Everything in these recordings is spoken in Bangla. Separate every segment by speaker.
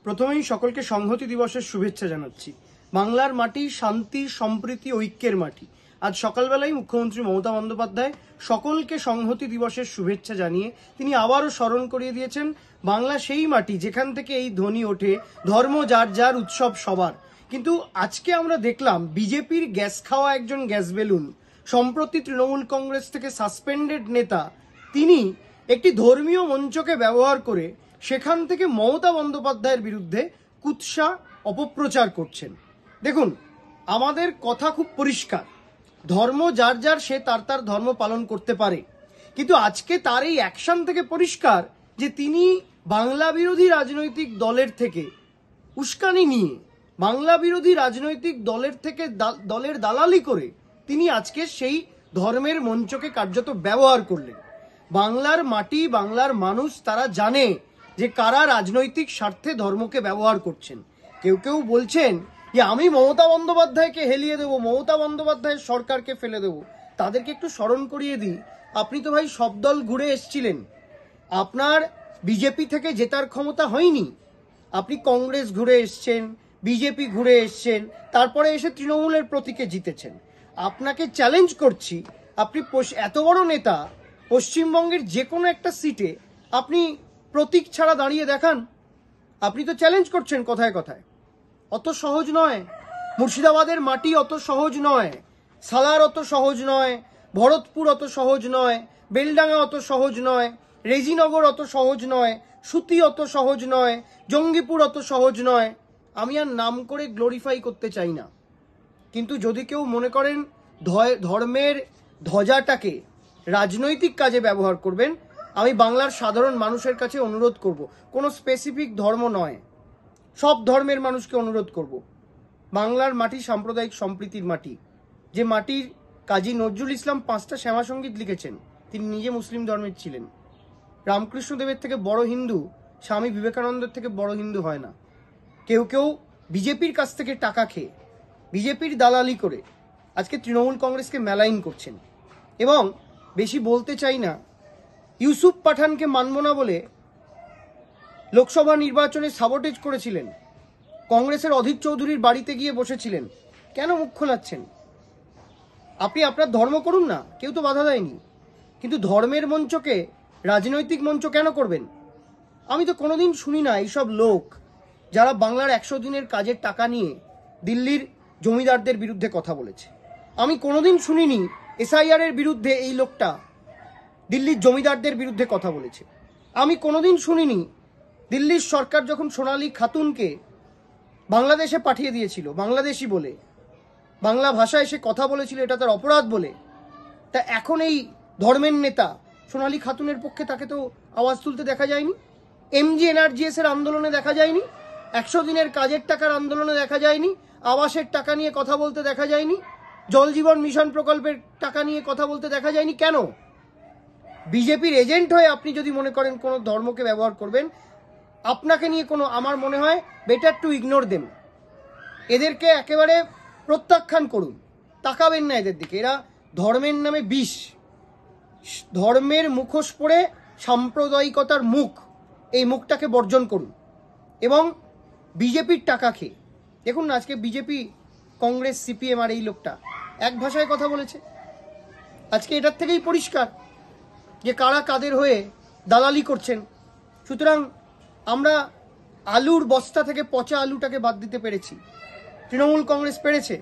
Speaker 1: প্রথমেই সকলকে সংহতি দিবসের শুভেচ্ছা জানাচ্ছি। বাংলার মাটি শান্তি, সম্প্রীতি, ঐক্যের মাটি। আজ সকালবেলায় মুখ্যমন্ত্রী মমতা বন্দ্যোপাধ্যায় সকলকে সংহতি দিবসের শুভেচ্ছা জানিয়ে তিনি আবারও স্মরণ করিয়ে দিয়েছেন বাংলা সেই মাটি যেখান থেকে এই ধ্বনি ওঠে, ধর্ম যার যার, উৎসব সবার। কিন্তু আজকে আমরা দেখলাম বিজেপির গ্যাস খাওয়া একজন গ্যাস বেলুন, সম্প্রতি তৃণমূল কংগ্রেস থেকে সাসপেন্ডেড নেতা, তিনি একটি ধর্মীয় মঞ্চকে ব্যবহার করে সেখান থেকে মমতা বন্দ্যোপাধ্যায়ের বিরুদ্ধে কুৎসা অপপ্রচার করছেন। দেখুন, আমাদের কথা খুব পরিষ্কার, ধর্ম যার যার, সে তার তার ধর্ম পালন করতে পারে। কিন্তু আজকে তার এই অ্যাকশন থেকে পরিষ্কার যে তিনি বাংলা বিরোধী রাজনৈতিক দলের থেকে উস্কানি নিয়ে, বাংলা বিরোধী রাজনৈতিক দলের দালালি করে তিনি আজকে সেই ধর্মের মঞ্চকে কার্যত ব্যবহার করলেন। বাংলার মাটি, বাংলার মানুষ তারা জানে যে কারা রাজনৈতিক স্বার্থে ধর্মকে ব্যবহার করছেন। কেউ কেউ বলছেন যে আমি মমতা বন্দ্যোপাধ্যায়কে হেলিয়ে দেবো, মমতা বন্দ্যোপাধ্যায়ের সরকারকে ফেলে দেবো। তাদেরকে একটু স্মরণ করিয়ে দিই, আপনি তো ভাই সব দল ঘুরে এসছিলেন, আপনার বিজেপি থেকে জেতার ক্ষমতা হয়নি। আপনি কংগ্রেস ঘুরে এসছেন, বিজেপি ঘুরে এসছেন, তারপরে এসে তৃণমূলের প্রতীকে জিতেছেন। আপনাকে চ্যালেঞ্জ করছি, আপনি এত বড় নেতা, পশ্চিমবঙ্গের যে কোনো একটা সিটে আপনি প্রতীক ছাড়া দাঁড়িয়ে দেখান। আপনি তো চ্যালেঞ্জ করছেন কথায় কথায়। অত সহজ নয়, মুর্শিদাবাদের মাটি অত সহজ নয়, সালার অত সহজ নয়, ভরতপুর অত সহজ নয়, বেলডাঙ্গা অত সহজ নয়, রেজিনগর অত সহজ নয়, সুতি অত সহজ নয়, জঙ্গিপুর অত সহজ নয়। আমি আর নাম করে গ্লোরিফাই করতে চাই না, কিন্তু যদি কেউ মনে করেন ধর্মের ধ্বজাটাকে রাজনৈতিক কাজে ব্যবহার করবেন, আমি বাংলার সাধারণ মানুষের কাছে অনুরোধ করব, কোনো স্পেসিফিক ধর্ম নয়, সব ধর্মের মানুষকে অনুরোধ করব, বাংলার মাটি সাম্প্রদায়িক সম্প্রীতির মাটি, যে মাটির কাজী নজরুল ইসলাম 5টা শ্যামা সঙ্গীত লিখেছেন। তিনি নিজে মুসলিম ধর্মের ছিলেন। রামকৃষ্ণদেবের থেকে বড় হিন্দু স্বামী বিবেকানন্দের থেকে বড় হিন্দু হয় না। কেউ কেউ বিজেপির কাছ থেকে টাকা খেয়ে, বিজেপির দালালি করে আজকে তৃণমূল কংগ্রেসকে মেলাইন করছেন। এবং বেশি বলতে চাই না, ইউসুফ পাঠানকে মানব না বলে লোকসভা নির্বাচনে সাবোটেজ করেছিলেন, কংগ্রেসের অধীর চৌধুরীর বাড়িতে গিয়ে বসেছিলেন। কেন মুখ খোলাচ্ছেন? আপনি আপনার ধর্ম করুন না, কেউ তো বাধা দেয়নি, কিন্তু ধর্মের মঞ্চকে রাজনৈতিক মঞ্চ কেন করবেন? আমি তো কোনোদিন শুনি না এইসব লোক যারা বাংলার 100 দিনের কাজের টাকা নিয়ে দিল্লির জমিদারদের বিরুদ্ধে কথা বলেছে। আমি কোনোদিন শুনিনি SIR এর বিরুদ্ধে এই লোকটা দিল্লির জমিদারদের বিরুদ্ধে কথা বলেছে। আমি কোনোদিন শুনিনি দিল্লির সরকার যখন সোনালী খাতুনকে বাংলাদেশে পাঠিয়ে দিয়েছিল বাংলাদেশি বলে, বাংলা ভাষায় সে কথা বলেছিল, এটা তার অপরাধ বলে, তা এখন এই ধর্মের নেতা সোনালী খাতুনের পক্ষে তাকে তো আওয়াজ তুলতে দেখা যায়নি। MG NRGS এর আন্দোলনে দেখা যায়নি, 100 দিনের কাজের টাকার আন্দোলনে দেখা যায়নি, আবাসের টাকা নিয়ে কথা বলতে দেখা যায়নি, জল জীবন মিশন প্রকল্পের টাকা নিয়ে কথা বলতে দেখা যায়নি। কেন? বিজেপির এজেন্ট হয়ে আপনি যদি মনে করেন কোনো ধর্মকে ব্যবহার করবেন, আপনাকে নিয়ে কোনো, আমার মনে হয় বেটার টু ইগনোর দেম। এদেরকে একেবারে প্রত্যাখ্যান করুন, তাকাবেন না এদের দিকে। এরা ধর্মের নামে বিষ, ধর্মের মুখোশ পরে সাম্প্রদায়িকতার মুখ, এই মুখটাকে বর্জন করুন। এবং বিজেপির টাকা খেয়ে দেখুন না, আজকে বিজেপি, কংগ্রেস, CPM আর এই লোকটা এক ভাষায় কথা বলেছে। আজকে এটার থেকেই পরিষ্কার যে কারা কাদের হয়ে দালালি করছেন। সুতরাং আমরা আলুর বস্তা থেকে পচা আলুটাকে বাদ দিতে পেরেছি, তৃণমূল কংগ্রেস পেরেছে।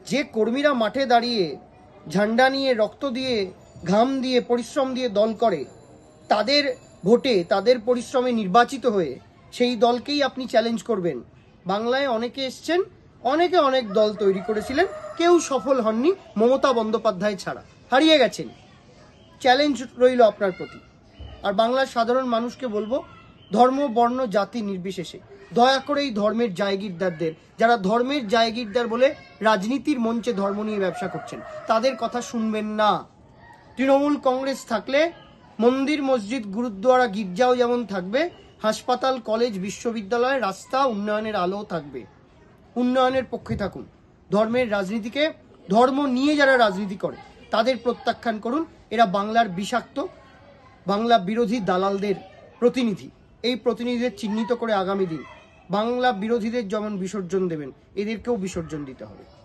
Speaker 1: যে কর্মীরা মাঠে দাঁড়িয়ে ঝান্ডা নিয়ে, রক্ত দিয়ে, ঘাম দিয়ে, পরিশ্রম দিয়ে দল করে, তাদের ভোটে, তাদের পরিশ্রমে নির্বাচিত হয়ে সেই দলকেই আপনি চ্যালেঞ্জ করবেন। বাংলায় অনেকে এসছেন, অনেকে অনেক দল তৈরি করেছিলেন, কেউ সফল হননি মমতা বন্দ্যোপাধ্যায় ছাড়া, হারিয়ে গেছেন। চ্যালেঞ্জ রইল আপনার প্রতি। আর বাংলার সাধারণ মানুষকে বলবো, ধর্ম, বর্ণ, জাতি নির্বিশেষে দয়া করে এই ধর্মের জায়গিরদারদের, যারা ধর্মের জায়গিরদার বলে রাজনীতির মঞ্চে ধর্ম নিয়ে ব্যবসা করছেন, তাদের কথা শুনবেন না। তৃণমূল কংগ্রেস থাকলে মন্দির, মসজিদ, গুরুদ্বারা, গির্জাও যেমন থাকবে, হাসপাতাল, কলেজ, বিশ্ববিদ্যালয়, রাস্তা, উন্নয়নের আলো থাকবে। উন্নয়নের পক্ষে থাকুন। ধর্মের রাজনীতিকে, ধর্ম নিয়ে যারা রাজনীতি করে তাদের প্রত্যাখ্যান করুন। এরা বাংলার বিষাক্ত, বাংলা বিরোধী দালালদের প্রতিনিধি। এই প্রতিনিধিদের চিহ্নিত করে আগামী দিন বাংলা বিরোধীদের যেমন বিসর্জন দেবেন, এদেরকেও বিসর্জন দিতে হবে।